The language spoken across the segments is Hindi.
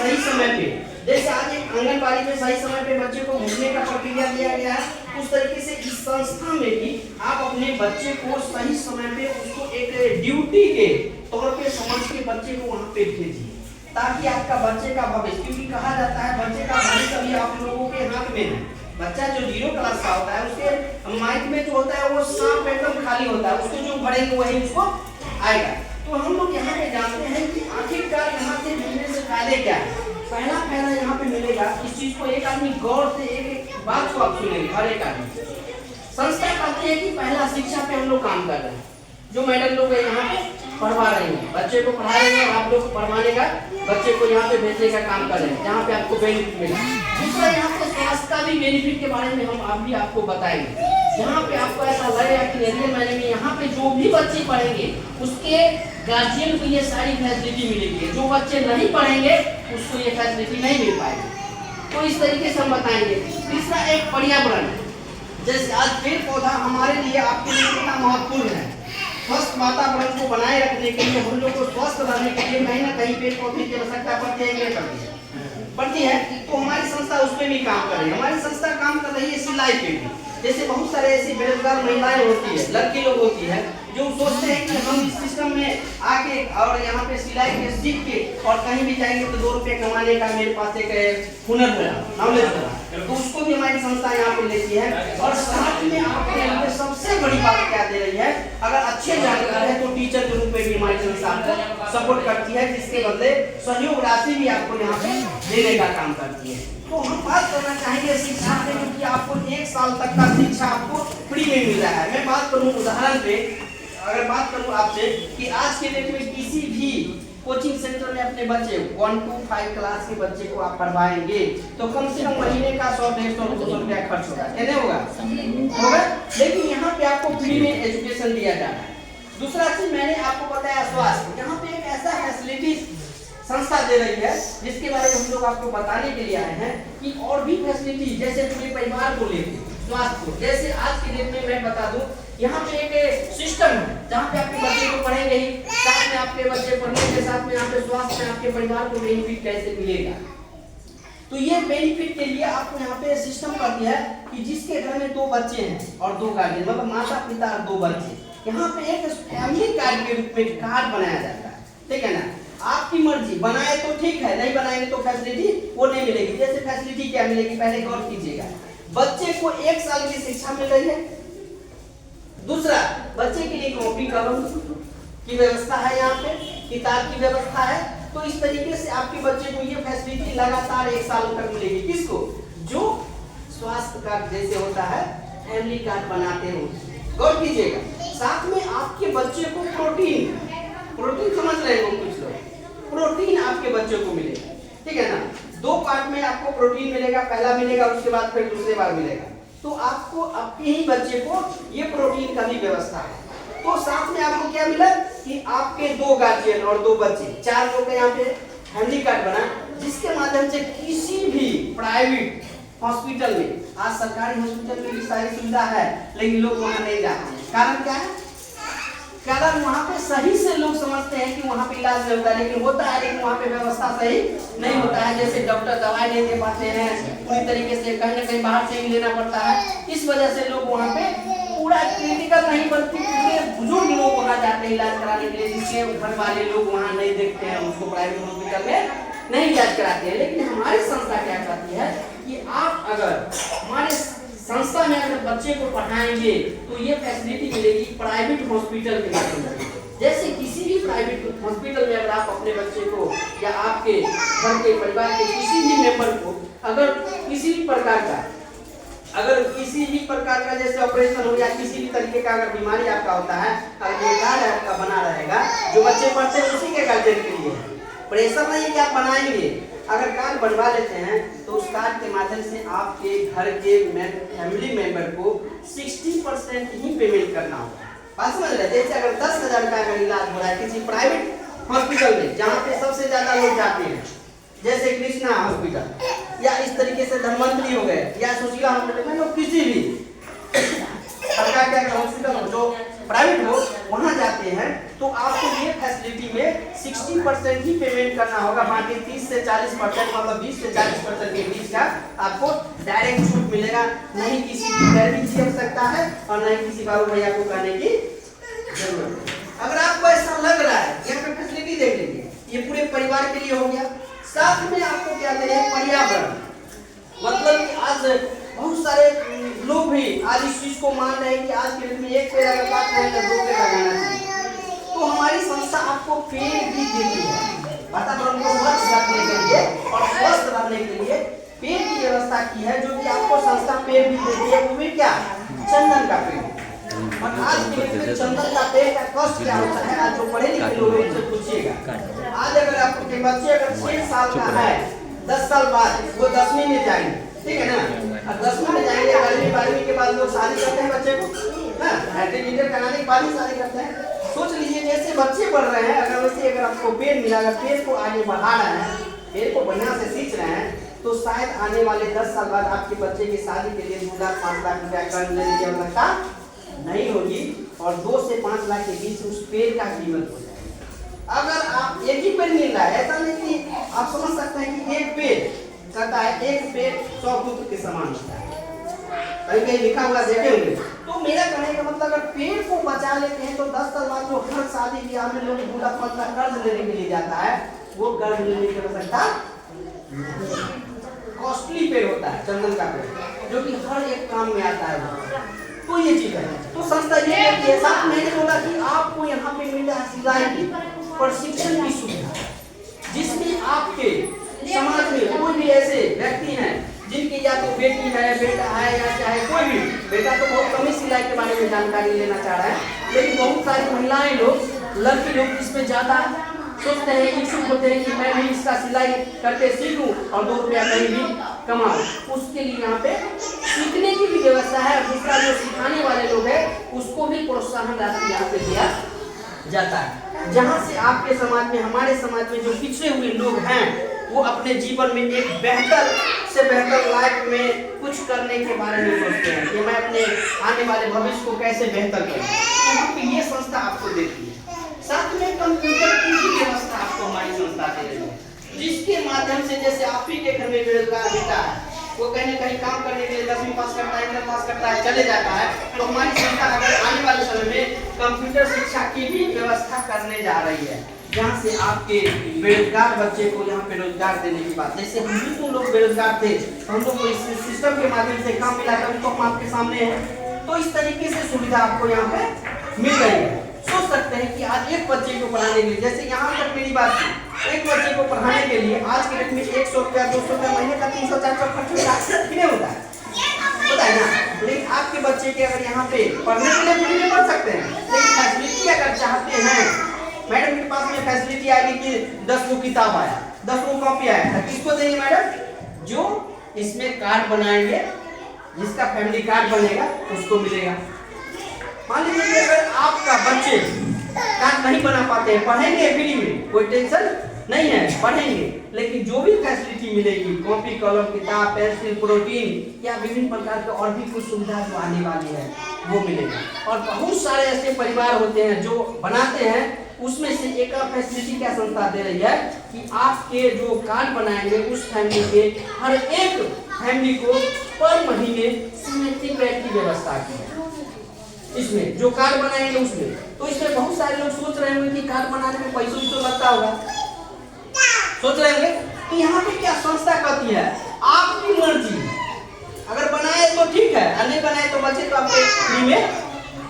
सही समय पे, जैसे आज एक आंगनबाड़ी में सही समय पे बच्चे को भूखने का प्रक्रिया दिया गया है, उस तरीके से इस संस्था में भी आप अपने बच्चे को सही समय पे उसको एक ड्यूटी के तौर पे समझ के बच्चे को वहाँ पे भेजिए, ताकि आपका बच्चे का भविष्य, क्योंकि कहा जाता है बच्चे का भविष्य अभी आप लोगों के हाथ में है। बच्चा जो 0 क्लास का होता है उसके माइंड में जो होता है वो सांप एकदम खाली होता है, उसको जो भरेंगे वही उसको आएगा। तो हम लोग यहाँ पे जानते हैं कि आखिरकार यहाँ से मिलने से फायदे क्या है। पहला फायदा यहाँ पे मिलेगा, इस चीज को एक आदमी गौर से एक बात को आप सुनेंगे, हर एक आदमी संस्था कहते हैं कि पहला शिक्षा पे हम लोग काम कर रहे हैं। जो मैडम लोग यहाँ पे पढ़वा रहे हैं, बच्चे को पढ़ा रहे हैं, आप लोग को पढ़वाने का, बच्चे को यहाँ पे भेजने का काम कर रहे हैं, जहाँ पे आपको बेनिफिट मिला। दूसरा यहाँ पे स्वास्थ्य का भी बेनिफिट के बारे में हम अभी आपको बताएंगे। यहाँ पे आपको ऐसा लगेगा कि रियल मायने में यहाँ पे जो भी बच्चे पढ़ेंगे उसके गार्जियन को ये सारी फैसिलिटी मिलेगी, जो बच्चे नहीं पढ़ेंगे उसको ये फैसिलिटी नहीं मिल पाएगी। तो इस तरीके से हम बताएंगे। तीसरा एक पर्यावरण, जैसे आज पेड़ पौधा हमारे लिए आपके लिए कितना महत्वपूर्ण है। स्वस्थ वातावरण को बनाए रखने के लिए, हम लोग को स्वस्थ रहने के लिए कहीं ना कहीं पेड़ पौधे की आवश्यकता पड़ती है। तो हमारी संस्था उस पर भी काम कर रही है। हमारी संस्था काम कर रही है सिलाई पे भी। जैसे बहुत सारे ऐसी बेरोजगार महिलाएं होती है, लड़की लोग होती है, जो सोचते हैं कि हम इस सिस्टम में आके और यहाँ पे सिलाई के सीख के और कहीं भी जाएंगे तो 2 रुपये कमाने का मेरे पास एक हुनर है, नॉलेज है, तो उसको भी हमारी संस्था यहाँ पे लेती है। और साथ में आपके यहाँ पे सबसे बड़ी बात क्या दे रही है, अगर अच्छे जानकार है तो टीचर के रूप में भी हमारी संस्था आपको सपोर्ट करती है, जिसके बदले सहयोग राशि भी आपको यहाँ पे देने का काम करती है। तो हम बात करना चाहेंगे शिक्षा पे, क्योंकि आपको 1 साल तक का शिक्षा आपको फ्री में मिल रहा है। मैं बात करूँ उदाहरण पे, अगर बात करूँ आपसे कि आज के डेट में किसी भी कोचिंग सेंटर में अपने बच्चे 1 to 5 क्लास के बच्चे को आप पढ़वाएंगे तो कम से कम महीने का 100-150 रुपया खर्च होगा, कितने होगा? लेकिन यहाँ पे आपको फ्री में एजुकेशन दिया जा रहा है। दूसरा चीज मैंने आपको बताया स्वास्थ्य, यहाँ पे एक ऐसा फैसिलिटी संस्था दे रही है जिसके बारे में हम लोग आपको बताने के लिए आए हैं कि और भी फैसिलिटी, जैसे पूरे परिवार को लेकर स्वास्थ्य को, जैसे आज के डेट में मैं बता दूं, यहाँ पे एक सिस्टम है जहाँ पे आपके बच्चे को पढ़ेंगे ही, साथ में आपके बच्चे पढ़ने के साथ में यहाँ पे स्वास्थ्य में आपके परिवार को बेनिफिट कैसे मिलेगा। तो ये बेनिफिट के लिए आपको यहाँ पे सिस्टम कर दिया है कि जिसके घर में 2 बच्चे हैं और 2 गार्जियन, मतलब माता पिता और 2 बच्चे, यहाँ पे एक फैमिली कार्ड के रूप में कार्ड बनाया जाता है, ठीक है ना। आपकी मर्जी, बनाए तो ठीक है, नहीं बनाएंगे तो फैसिलिटी वो नहीं मिलेगी। जैसे फैसिलिटी क्या मिलेगी पहले गौर कीजिएगा, बच्चे को 1 साल की शिक्षा मिल रही है। दूसरा, बच्चे के लिए कॉपी कलम की व्यवस्था है, यहाँ पे किताब की व्यवस्था है। तो इस तरीके से आपके बच्चे को ये फैसिलिटी लगातार 1 साल तक मिलेगी। किसको? जो स्वास्थ्य कार्ड जैसे होता है, फैमिली कार्ड बनाते हो, गौर कीजिएगा। साथ में आपके बच्चे को प्रोटीन समझ रहे हो कुछ लोग, प्रोटीन आपके बच्चों को मिलेगा, ठीक है ना। 2 पार्ट में आपको प्रोटीन मिलेगा, पहला मिलेगा उसके बाद फिर दूसरे बार मिलेगा। तो आपको आपके ही बच्चे को ये प्रोटीन का भी व्यवस्था है। तो साथ में आपको क्या मिला कि आपके 2 गार्जियन और 2 बच्चे, 4 लोग का यहाँ पे फैमिली कार्ड बना, जिसके माध्यम से किसी भी प्राइवेट हॉस्पिटल में, आज सरकारी हॉस्पिटल में भी सारी सुविधा है लेकिन लोग वहाँ नहीं जाते हैं। कारण क्या है? कारण वहाँ पे सही से लोग समझते हैं कि वहाँ पे इलाज नहीं होता है, लेकिन होता है, लेकिन वहाँ पे व्यवस्था सही नहीं होता है। जैसे डॉक्टर दवाई नहीं दे पाते हैं पूरी तरीके से, कहीं ना कहीं बाहर से ही लेना पड़ता है। इस वजह से लोग वहाँ पे पूरा क्रिटिकल नहीं, बल्कि पूरे बुजुर्ग लोग वहाँ जाते हैं इलाज कराने के लिए, जिसके घर वाले लोग वहाँ नहीं देखते हैं, उसको प्राइवेट हॉस्पिटल में नहीं इलाज कराते हैं। लेकिन हमारी संस्था क्या कहती है कि आप अगर हमारे संस्था में अगर बच्चे को पढ़ाएंगे तो ये फैसिलिटी मिलेगी प्राइवेट हॉस्पिटल के माध्यम से। जैसे किसी भी प्राइवेट हॉस्पिटल में अगर आप अपने बच्चे को या आपके घर के परिवार के किसी भी मेंबर को अगर किसी भी प्रकार का जैसे ऑपरेशन हो या किसी भी तरीके का अगर बीमारी आपका होता है, अगर ये कार्ड आपका बना रहेगा, जो बच्चे पढ़ते हैं उसी के गार्जियन के लिए प्रेशर नहीं है कि आप बनाएंगे। अगर कार्ड बनवा लेते हैं तो उस कार्ड के माध्यम से आपके घर के फैमिली मेंबर को 60% ही पेमेंट करना होगा। बात समझ रहे? जैसे अगर 10,000 का अगर इलाज हो रहा है किसी प्राइवेट हॉस्पिटल में, जहाँ पे सबसे ज्यादा लोग जाते हैं, जैसे कृष्णा हॉस्पिटल या इस तरीके से धनवंतरी हो गए या सुशीला हॉस्पिटल में, लोग किसी भी सरकार के हॉस्पिटल हो जो प्राइवेट हो वहाँ जाते हैं तो आपको ये फैसिलिटी में 60% ही पेमेंट करना होगा, बाकी 30 से 40% मतलब 20 से 40% के बीच का आपको डायरेक्ट छूट मिलेगा। नहीं किसी की पैरवी की आवश्यकता है और नहीं किसी बाबू भैया को कहने की जरूरत है। अगर आपको ऐसा लग रहा है, यहाँ पे फैसिलिटी देख लीजिए, ये पूरे परिवार के लिए हो गया। साथ में आपको क्या दें, पर्यावरण, मतलब कि आज बहुत सारे लोग भी आज इस चीज को मान रहे हैं कि आज के दिन में एक पेड़ अगर काट रहे हैं तो 2 पेड़ लगाना चाहिए। तो हमारी संस्था आपको पेड़ भी देती है, वातावरण को स्वच्छ रखने के लिए और स्वस्थ रहने के लिए पेड़ की व्यवस्था की है, जो कि आपको संस्था पेड़ भी देती है। वो भी क्या, चंदन का पेड़। और आज के दिन में चंदन का पेड़ का कॉस्ट क्या होता है, आज जो पढ़े लिखे लोग हैं उनसे पूछिएगा। आज अगर आपके बच्चे अगर 6 साल का है, 10 साल बाद वो 10वीं में जाएंगे, ठीक है ना, अब 10वीं में जाएंगे, 11वीं 12वीं के बाद लोग शादी करते हैं बच्चे को, मैट्रिक इंटर कराने के बाद ही शादी करते हैं। सोच लीजिए जैसे बच्चे बढ़ रहे हैं, अगर वैसे अगर आपको पेड़ मिला, अगर पेड़ को आगे बढ़ा रहे हैं, पेड़ को बढ़िया से सींच रहे हैं, तो शायद आने वाले 10 साल बाद आपके बच्चे की शादी के लिए 2 लाख 5 लाख रुपया कर्ज लेने की आवश्यकता नहीं होगी और 2 से 5 लाख के बीच उस पेड़ का कीमत हो जाएगा। अगर आप एक ही पेड़ मिल रहा है, ऐसा नहीं कि आप समझ सकते हैं कि एक पेड़ कहता है एक पेड़ 100 पुत्र के समान होता है, कहीं कहीं लिखा हुआ देखे होंगे। तो मेरा कहने का मतलब अगर पेड़ को बचा लेते हैं तो 10 साल बाद जो हर शादी ब्याह में लोग 2 लाख 5 लाख कर्ज लेने के लिए जाता है, वो कर्ज लेने की आवश्यकता, कॉस्टली पेड़ होता है चंदन का पेड़, जो कि हर एक काम में आता है। तो ये चीज है। तो संस्था ये कहती है, साथ मैंने बोला कि आपको यहाँ पे मिलता है सिलाई की प्रशिक्षण की सुविधा, जिसमें आपके समाज में कोई भी ऐसे व्यक्ति हैं जिनकी या तो बेटी है, बेटा है, या चाहे कोई भी, बेटा तो बहुत कम ही सिलाई के बारे में जानकारी लेना चाह रहा है, लेकिन बहुत सारी महिलाएं लोग, लड़की लोग इसमें ज्यादा सोचते हैं, इच्छुक होते हैं कि मैं भी इसका सिलाई करके सीखूं और 2 रुपया कहीं भी कमाऊं। उसके लिए यहाँ पे सीखने की भी व्यवस्था है, दूसरा जो सिखाने वाले लोग हैं उसको भी प्रोत्साहन राशि यहाँ पे दिया जाता है, जहाँ से आपके समाज में, हमारे समाज में जो पिछड़े हुए लोग हैं वो अपने जीवन में एक बेहतर से बेहतर लाइफ में कुछ करने के बारे में सोचते हैं कि मैं अपने आने वाले भविष्य को कैसे बेहतर करूं। यहाँ पे ये संस्था आपको देती है। साथ में कंप्यूटर की भी व्यवस्था आपको हमारी संस्था दे रही है, जिसके माध्यम से जैसे आप ही के घर में बेरोजगार बेटा है, वो कहीं कहीं काम करने के लिए 10वीं पास करता है, इंटर पास करता है, चले जाता है, तो हमारी संस्था अगर आने वाले समय में कंप्यूटर शिक्षा की भी व्यवस्था करने जा रही है, जहाँ से आपके बेरोजगार बच्चे को यहाँ पे रोजगार देने की बात। जैसे हम भी तो लोग बेरोजगार थे, हम लोग को इस सिस्टम के माध्यम से काम मिला, तभी तो हम आपके सामने हैं। तो इस तरीके से सुविधा आपको यहाँ पे मिल रही है। सोच सकते हैं कि आज एक बच्चे को पढ़ाने के लिए, जैसे यहाँ तक मेरी बात थी, एक बच्चे को पढ़ाने के लिए आज के डेट में 100 रुपया 200 रुपया महीने का 300 400 खर्च कितने होता है, पता है ना। लेकिन आपके बच्चे के अगर यहाँ पे पढ़ने के लिए फ्री में पढ़ सकते हैं, लेकिन फैसिलिटी अगर चाहते हैं, मैडम के पास में फैसिलिटी आएगी कि 10 गो किताब आया, 10 गो कॉपी आया, किसको देंगे मैडम? जो इसमें कार्ड बनाएंगे, जिसका फैमिली कार्ड बनेगा उसको मिलेगा। मान लीजिए अगर आपका बच्चे कार्ड नहीं बना पाते हैं, पढ़ेंगे फ्री में, कोई टेंशन नहीं है, पढ़ेंगे, लेकिन जो भी फैसिलिटी मिलेगी, कॉपी कलम किताब पेंसिल प्रोटीन या विभिन्न प्रकार के और भी कुछ सुविधा जो आने वाली है वो मिलेगा। और बहुत सारे ऐसे परिवार होते हैं जो बनाते हैं, उसमें से एक फैसिलिटी क्या संस्था दे रही है कि आपके जो कार्ड बनाएंगे उस फैमिली के हर एक फैमिली को पर महीने 70 पैड की व्यवस्था की है। इसमें जो कार्ड बनाएंगे उसमें, तो इसमें बहुत सारे लोग सोच रहे होंगे कि कार्ड बनाने में पैसों ही तो लगता होगा, सोच रहे होंगे। तो यहाँ पे क्या संस्था कहती है, आपकी मर्जी, अगर बनाए तो ठीक है, और नहीं बनाए तो बच्चे तो आपके फ्री में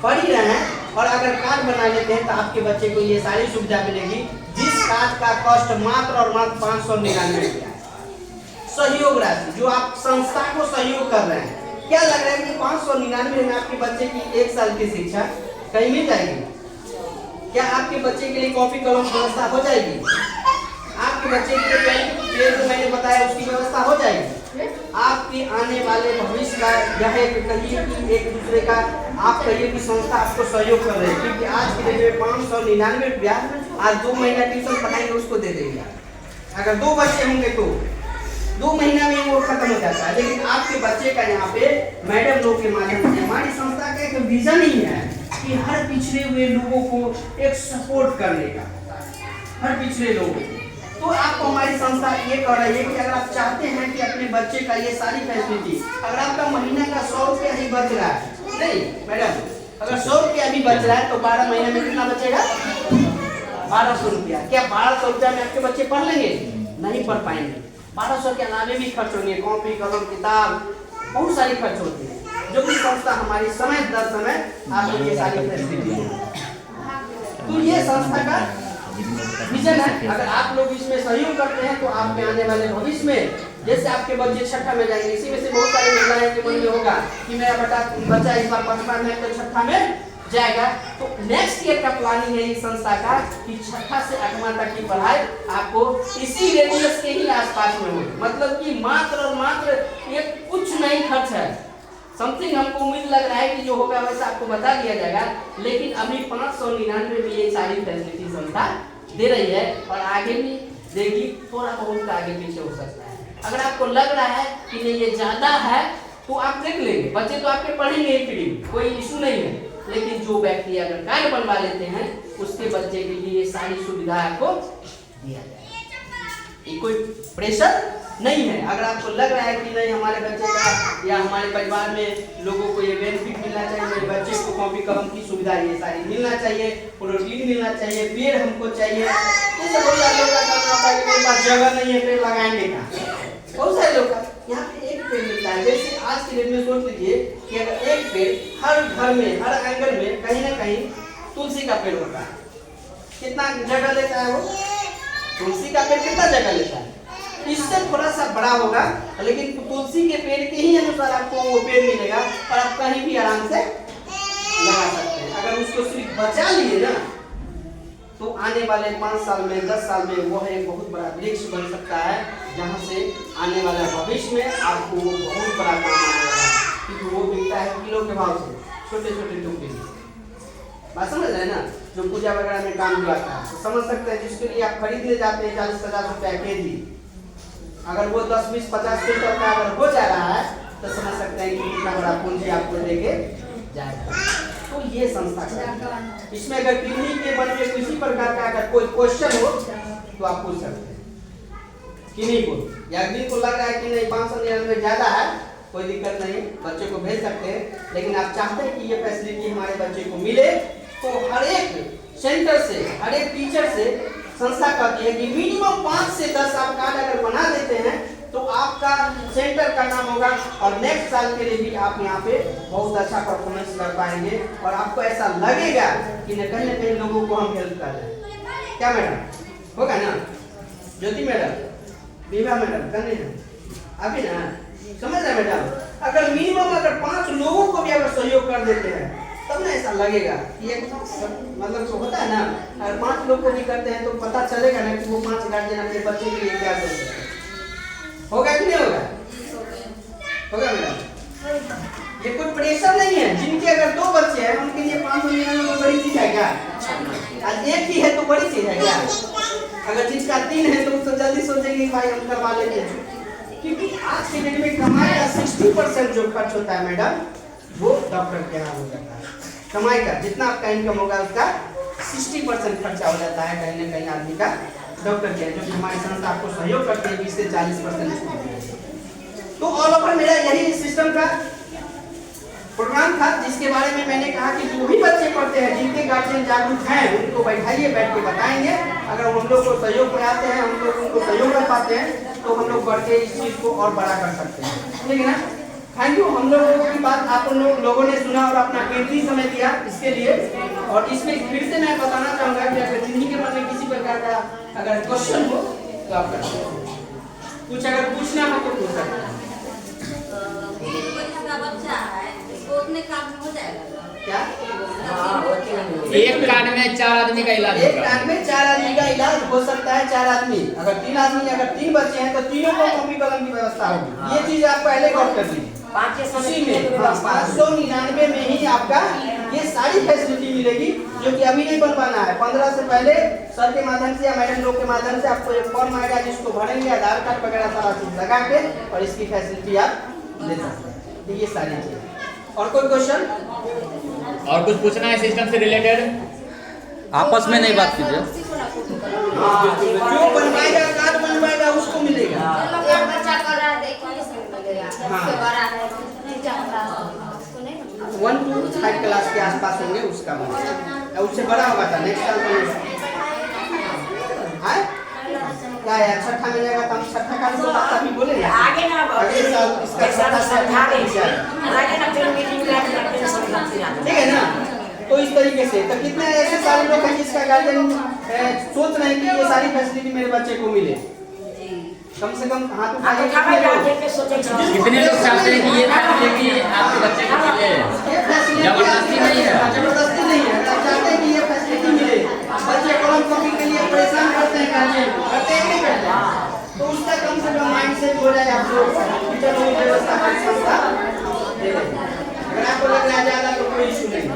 पढ़ ही रहे हैं। और अगर कार्ड बना लेते हैं तो आपके बच्चे को ये सारी सुविधा मिलेगी, जिस कार्ड का कॉस्ट मात्र और मात्र 599 रुपया है। सहयोग राशि जो आप संस्था को सहयोग कर रहे हैं, क्या लग रहा है कि 599 में आपके बच्चे की 1 साल की शिक्षा कहीं मिल जाएगी? क्या आपके बच्चे के लिए कॉपी कलम व्यवस्था हो जाएगी? आपके बच्चे के लिए जो मैंने बताया उसकी व्यवस्था हो जाएगी? आपके आने वाले भविष्य का यह कहिए कि एक दूसरे का आप कहिए कि संस्था आपको सहयोग कर रही है, क्योंकि आज के डेट में 599 रुपया आज 2 महीना ट्यूशन पढ़ाएंगे उसको दे देंगे। अगर 2 बच्चे होंगे तो 2 महीना में वो खत्म हो जाता है। लेकिन आपके बच्चे का यहाँ पे मैडम लोग के माध्यम से हमारी संस्था का एक विजन ही है कि हर पिछड़े हुए लोगों को एक सपोर्ट करने का, हर पिछड़े लोगों को। तो आपको हमारी संस्था ये कह रही है कि अगर आप चाहते हैं कि अपने बच्चे का ये सारी फैसिलिटी, अगर आपका महीना का 100 रुपया ही बच रहा है, नहीं मैडम, अगर 100 रुपया भी बच रहा है तो 12 महीने में कितना बचेगा? 1200 रुपया। क्या 1200 रुपया में आपके बच्चे पढ़ लेंगे? नहीं पढ़ पाएंगे। 1200 के अलावे भी खर्च होंगे, कॉपी कलम किताब बहुत सारी खर्च होती है, जो कि संस्था हमारी समय दर समय आपको ये सारी फैसिलिटी देगी। तो ये संस्था का विजन है। अगर आप लोग इसमें सहयोग करते हैं तो आपके आने वाले भविष्य में, जैसे आपके बच्चे छठा में जाएंगे, इसी में से बहुत सारी महिलाएं के मन में होगा कि मेरा बच्चा इस बार 5वां में तो छठा में जाएगा, तो नेक्स्ट ईयर का प्लानिंग है इस संस्था का कि छठा से 8वां तक की पढ़ाई आपको इसी रेडियस के ही आसपास में हो। मतलब कि मात्र और मात्र ये कुछ नहीं खर्च है, समथिंग हमको उम्मीद लग रहा है कि जो होगा वैसा आपको बता दिया जाएगा, लेकिन अभी 599 में ये सारी फैसिलिटी संस्था दे रही है और आगे भी देगी, थोड़ा बहुत आगे पीछे हो सकता है। अगर आपको लग रहा है कि नहीं ये ज्यादा है तो आप देख लेंगे, बच्चे तो आपके पढ़ेंगे ही फ्री, कोई इशू नहीं है, लेकिन जो व्यक्ति अगर कार्ड बनवा लेते हैं उसके बच्चे के लिए सारी सुविधा आपको दिया जाएगा। ये कोई प्रेशर नहीं है। अगर आपको लग रहा है कि नहीं हमारे बच्चे का या हमारे परिवार में लोगों को ये बेनिफिट मिलना चाहिए, मेरे बच्चे को कॉपी कलम की सुविधा ये सारी मिलना चाहिए, प्रोटीन मिलना चाहिए, पेड़ हमको चाहिए, ये सब बहुत सारे लोग का कहना होता है कि मेरे पास जगह नहीं है पेड़ लगाएंगे का। बहुत सारे लोग का यहाँ पे एक पेड़ मिलता है। जैसे आज के डेट में सोच लीजिए कि अगर एक पेड़ हर घर में, हर आंगन में कहीं ना कहीं तुलसी का पेड़ होता है, कितना जगह लेता है वो? तुलसी का पेड़ कितना जगह लेता है? इससे थोड़ा सा बड़ा होगा, लेकिन तुलसी के पेड़ के ही अनुसार आपको वो पेड़ मिलेगा और आप कहीं भी आराम से लगा सकते हैं। अगर उसको सिर्फ बचा लिए ना तो आने वाले 5 साल में, 10 साल में वो एक बहुत बड़ा वृक्ष बन सकता है, जहाँ से आने वाले भविष्य में आपको वो बहुत बड़ा काम आएगा, क्योंकि वो बिकता है किलो के भाव से, छोटे छोटे टुकड़े। बात समझ रहे ना? जो पूजा वगैरह में काम दिया था तो समझ सकते हैं, जिसके लिए आप खरीदने जाते हैं 40-50 रुपया केजी, अगर वो 10-20-50 क्विंटल का अगर हो जा रहा है तो समझ सकते हैं कि कितना बड़ा पूंजी आपको देके जाएगा। तो ये संस्था का, इसमें अगर किन्हीं के मन में किसी प्रकार का अगर कोई क्वेश्चन हो तो आप पूछ सकते हैं किन्हीं को, या किन्हीं को लग रहा है कि नहीं 599 ज्यादा है, कोई दिक्कत नहीं, बच्चे को भेज सकते हैं। लेकिन आप चाहते हैं कि ये फैसिलिटी हमारे बच्चे को मिले तो हर एक सेंटर से, हर एक टीचर से संस्था कहती है कि मिनिमम 5 से 10 आप कार्ड अगर बना देते हैं तो आपका सेंटर का नाम होगा और नेक्स्ट साल के लिए भी आप यहाँ पे बहुत अच्छा परफॉर्मेंस कर पाएंगे और आपको ऐसा लगेगा कि न कहीं लोगों को हम हेल्प कर रहे हैं। क्या मैडम? होगा ना? ज्योति मैडम, विभा मैडम, करनी है अभी ना? समझ रहे मैडम? अगर मिनिमम अगर 5 लोगों को भी अगर सहयोग कर देते हैं तब ना ऐसा लगेगा कि एक मतलब जो होता है ना, अगर 5 लोग को भी करते हैं तो पता चलेगा ना कि वो 5 गार्जियन अपने बच्चे के लिए क्या सोच रहे हैं। होगा कि नहीं होगा? होगा मैडम? ये कोई प्रेशर नहीं है। जिनके अगर 2 बच्चे हैं उनके लिए 599 कोई बड़ी चीज है क्या? आज एक ही है तो बड़ी चीज है क्या? अगर जिसका 3 है तो उससे जल्दी सोचेंगे भाई हम करवा लेंगे, क्योंकि आज के डेट में कमाई का 60% जो खर्च होता है मैडम वो डॉक्टर के यहाँ हो जाता है। कमाई का जितना आपका इनकम होगा उसका 60% खर्चा हो जाता है कहीं ना कहीं आदमी का डॉक्टर के, जो कि हमारी संस्था आपको सहयोग करती है 20 से 40%। तो ऑल ओवर मेरा यही सिस्टम का प्रोग्राम था, जिसके बारे में मैंने कहा कि जो भी बच्चे पढ़ते हैं जिनके गार्जियन जागरूक हैं उनको बैठाइए, बैठ के बताएंगे। अगर हम लोग को सहयोग में आते हैं, हम लोग उनको सहयोग कर पाते हैं तो हम लोग बढ़ के इस चीज को और बड़ा कर सकते हैं। ठीक है ना? Thank you. हम लोगों की बात आप लोगों ने सुना और अपना कीमती समय दिया इसके लिए। और इसमें फिर से मैं बताना चाहूंगा कि अगर जिंदगी के मन में किसी प्रकार का अगर क्वेश्चन हो तो आप कर सकते हैं, कुछ अगर पूछना हो तो पूछ सकते हैं। क्या? एक कार्ड में 4 आदमी का इलाज, एक कार्ड में 4 आदमी का इलाज हो सकता है। 4 आदमी, अगर 3 आदमी, अगर 3 बच्चे हैं तो तीनों को कॉपी कलम की व्यवस्था होगी। ये चीज आप पहले गौर कर लीजिए। 599 में ही आपका ये सारी फैसिलिटी मिलेगी, जो कि अभी नहीं बनवाना है। 15 से पहले सर के माध्यम से या मैडम लोग के माध्यम से आपको एक फॉर्म आएगा जिसको भरेंगे, आधार कार्ड वगैरह सारा चीज लगा के, और इसकी फैसिलिटी आप ले सकते हैं। ये सारी चीज। और कोई क्वेश्चन? और कुछ पूछना है सिस्टम से रिलेटेड? आपस में नहीं बात कीजिए। जो बनवाएगा कार्ड बनवाएगा उसको मिलेगा। एक बच्चा कर रहा है देखिए इसमें मिलेगा। उससे बड़ा है नहीं जान रहा उसको नहीं मिलेगा। 1 to 5 क्लास के आसपास होंगे उसका मिलेगा। उससे बड़ा होगा था नेक्स्ट साल में। क्या है छठा में जाएगा तो हम छठा का तो बात अभी बोलेंगे। आगे ना अगले साल इसका जैसा समझा देंगे ठीक आगे ना फिर मीटिंग में समझाते जाना है ना। तो इस तरीके से तो कितने ऐसे सारे लोग हैं जिसका गार्जियन सोच रहे हैं कि ये सारी फैसिलिटी मेरे बच्चे को मिले। कम से कम हाथ आगे खावे जाके के सोचे कितने लोग चाहते हैं कि ये फैसिलिटी आपके बच्चे को मिले? जबरदस्ती नहीं है। जबरदस्ती नहीं है। आप चाहते हैं कि ये फैसिलिटी मिले। बच्चे कॉलम कॉपी के लिए परेशान करते हैं गार्जियन करते हैं नहीं करते हैं। तो उसका कम से कम माइंड सेट हो जाए आप लोग टीचर लोग व्यवस्था हर संस्था दे दें। अगर आपको लग रहा है ज़्यादा तो कोई इशू नहीं,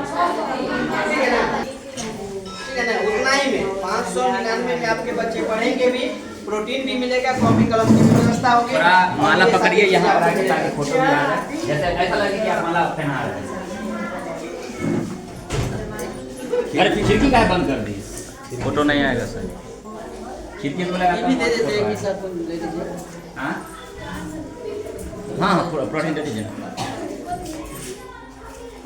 ठीक है ना। ठीक है ना, उतना ही में 599 में आपके बच्चे पढ़ेंगे भी, प्रोटीन भी मिलेगा, कॉपी कलम की व्यवस्था होगी। थोड़ा माला पकड़िए यहाँ पर आके ताकि फोटो भी आ जाए। जैसे ऐसा लगे कि आप माला पहना रहे हैं। अरे खिड़की काहे बंद कर दी? फोटो नहीं आएगा सर। खिड़की को लगा ये भी दे देते हैं कि सर तुम ले लीजिए। हाँ हाँ पूरा प्रोटीन दे दीजिए ना।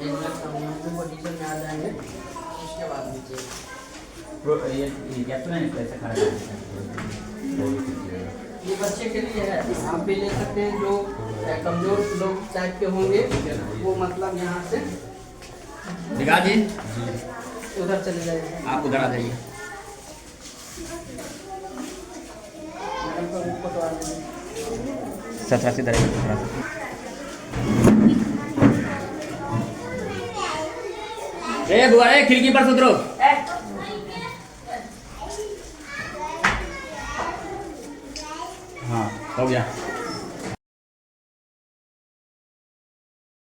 एक बार हम पोजीशन में आ जाएंगे उसके बाद नीचे ये क्या तो नहीं कैसे खा रहे हैं? ये बच्चे के लिए है। आप भी ले सकते हैं जो कमजोर लोग टाइप के होंगे वो मतलब यहाँ से दिखा जी, उधर चले जाएंगे। आप उधर आ जाइए। मैडम को भी फोटो आ जाएंगे। सत्रह से दरेगा। ए बुआ ए खिड़की पर से उतरो। हाँ हो गया।